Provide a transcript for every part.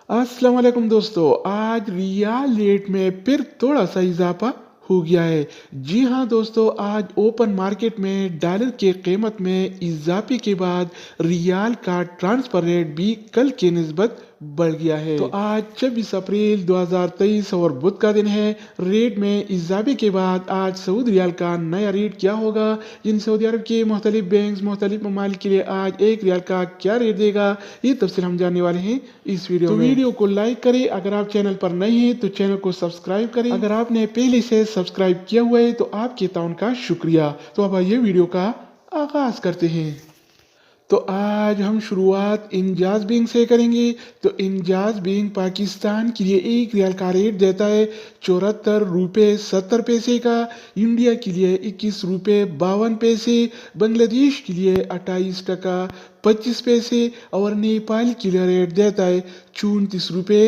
अस्सलाम वालेकुम दोस्तों, आज रियाल रेट में फिर थोड़ा सा इजाफा हो गया है। जी हाँ दोस्तों, आज ओपन मार्केट में डॉलर के कीमत में इजाफे के बाद रियाल का ट्रांसफर रेट भी कल के निस्बत बढ़ गया है। तो आज 26 अप्रैल 2023 और बुध का दिन है। रेट में इजाफे के बाद आज सऊदी रियाल का नया रेट क्या होगा, इन सऊदी अरब के मुख्तलिफ बैंक मुख्तलिफ ममालिक के लिए आज एक रियाल का क्या रेट देगा, ये तफसील हम जानने वाले हैं इस वीडियो में। वीडियो को लाइक करें, अगर आप चैनल पर नए हैं तो चैनल को सब्सक्राइब करें, अगर आपने पहले से सब्सक्राइब किया हुआ है तो आपके ताउन का शुक्रिया। तो अब आइए वीडियो का आगाज करते हैं। तो आज हम शुरुआत इंजाज बैंक से करेंगे। तो इंजाज बैंक पाकिस्तान के लिए एक रियाल का रेट देता है 74 रुपये 70 पैसे का, इंडिया के लिए 21 रुपये 52 पैसे, बांग्लादेश के लिए 28 टका 25 पैसे और नेपाल के लिए रेट देता है 34 रुपये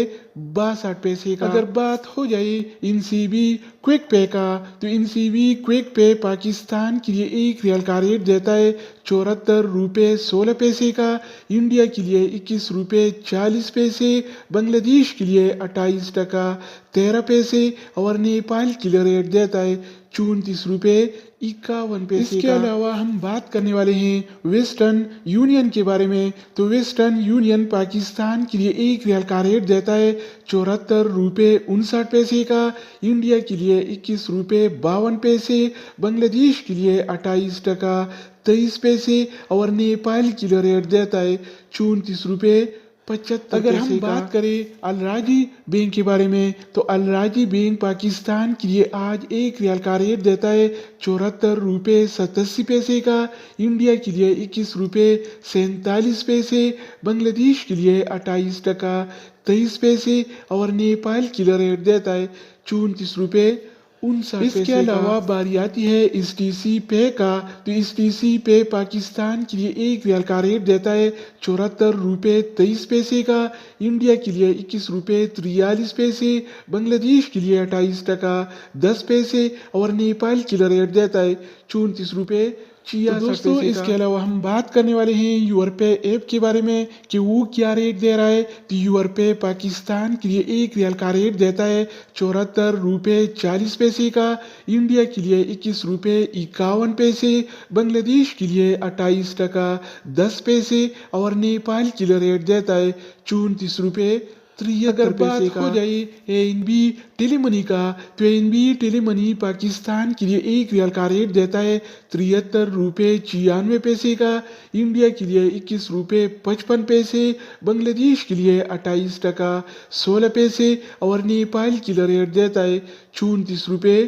62 पैसे का। अगर बात हो जाए इनसीबी क्विक पे का, तो इनसीबी क्विक पे पाकिस्तान के लिए एक रियाल का रेट देता है 74 रुपये 16 पैसे का, इंडिया के लिए 21 रुपये 40 पैसे, बांग्लादेश के लिए 28 टका 13 पैसे और नेपाल के लिए रेट देता है 34 रुपये 51 पैसे। इसके अलावा हम बात करने वाले हैं वेस्टर्न यूनियन के बारे में। तो वेस्टर्न यूनियन पाकिस्तान के लिए एक रियाल का रेट देता है 74 रुपये 59 पैसे का, इंडिया के लिए 21 रुपये 52 पैसे, बांग्लादेश के लिए 28 टका 23 पैसे और नेपाल के लिए रेट देता है 34 रुपये 75। अगर हम बात करें अलराजी बैंक के बारे में, तो अलराजी बैंक पाकिस्तान के लिए आज एक रियाल का रेट देता है 74 रुपये 87 पैसे का, इंडिया के लिए 21 रुपये 47 पैसे, बांग्लादेश के लिए 28 टका 23 पैसे और नेपाल के लिए रेट देता है 34 रुपये 59। इसके अलावा बारी आती है एसटीसी पे का। तो एसटीसी पे पाकिस्तान के लिए एक रियाल का रेट देता है 74 रुपये 23 पैसे का, इंडिया के लिए 21 रुपये 43 पैसे, बांग्लादेश के लिए 28 टका 10 पैसे और नेपाल के लिए रेट देता है 34 रुपये 66 दोस्तों, इसके अलावा हम बात करने वाले हैं यूरपे ऐप के बारे में कि वो क्या रेट दे रहा है। तो यूरपे पाकिस्तान के लिए एक रियाल का रेट देता है 74 रुपये 40 पैसे का, इंडिया के लिए 21 रुपये 51 पैसे, बांग्लादेश के लिए 28 टका 10 पैसे और नेपाल के लिए रेट देता है 34 रुपये 73। अगर बात हो जाए एएनबी टेलीमनी का, तो एएनबी टेलीमनी पाकिस्तान के लिए एक रियाल का रेट देता है 73 रुपये 96 पैसे का, इंडिया के लिए 21 रुपये 55 पैसे, बांग्लादेश के लिए 28 टका 16 पैसे और नेपाल के लिए रेट देता है 34 रुपये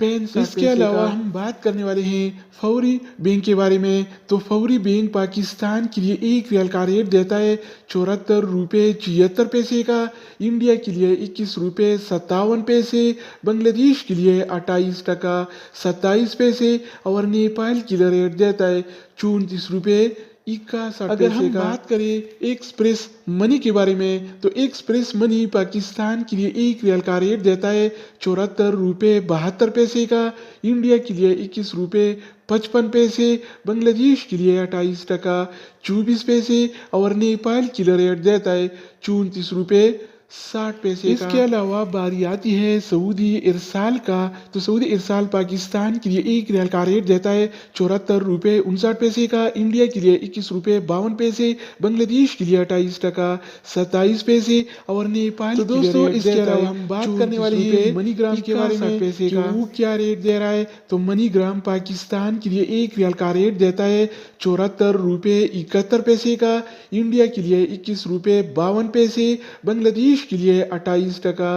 65। इसके अलावा हम बात करने वाले हैं फौरी बैंक के बारे में। तो फौरी बैंक पाकिस्तान के लिए एक रियाल का रेट देता है 74 रुपये 76 पैसे का, इंडिया के लिए 21 रुपये 57 पैसे, बांग्लादेश के लिए 28 टका 27 पैसे और नेपाल के लिए रेट देता है 34 रुपये 61। अगर हम बात करें एक्सप्रेस मनी के बारे में, तो एक्सप्रेस मनी पाकिस्तान के लिए एक रियाल का रेट देता है 74 रुपये 72 पैसे का, इंडिया के लिए 21 रुपये 55 पैसे, बांग्लादेश के लिए 28 टका 24 पैसे और नेपाल के लिए रेट देता है 34 रुपये 60 पैसे। इसके अलावा बारी आती है सऊदी इरसाल का। तो सऊदी इरसाल पाकिस्तान के लिए एक रियाल का रेट देता है 74 रुपये 59 पैसे का, इंडिया के लिए 21 रुपये 52 पैसे, बांग्लादेश के लिए 28 टका 27 पैसे और नेपाल के लिए दोस्तों इसके अलावा हम बात करने वाले हैं मनीग्राम के बारे में पैसे का वो क्या रेट दे रहा है। तो मनीग्राम पाकिस्तान के लिए एक रियाल का रेट देता है 74 रुपये 71 पैसे का, इंडिया के लिए 21 रुपये 52 पैसे, बांग्लादेश के लिए 28 टका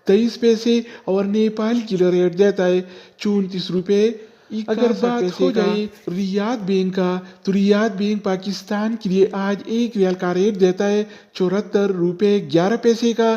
23 पैसे और नेपाल के लिए रेट देता है 34 रुपये। अगर बात हो जाए रियाद बैंक का, तो रियाद बैंक पाकिस्तान के लिए आज एक रियाल का रेट देता है 74 रुपये 11 पैसे का,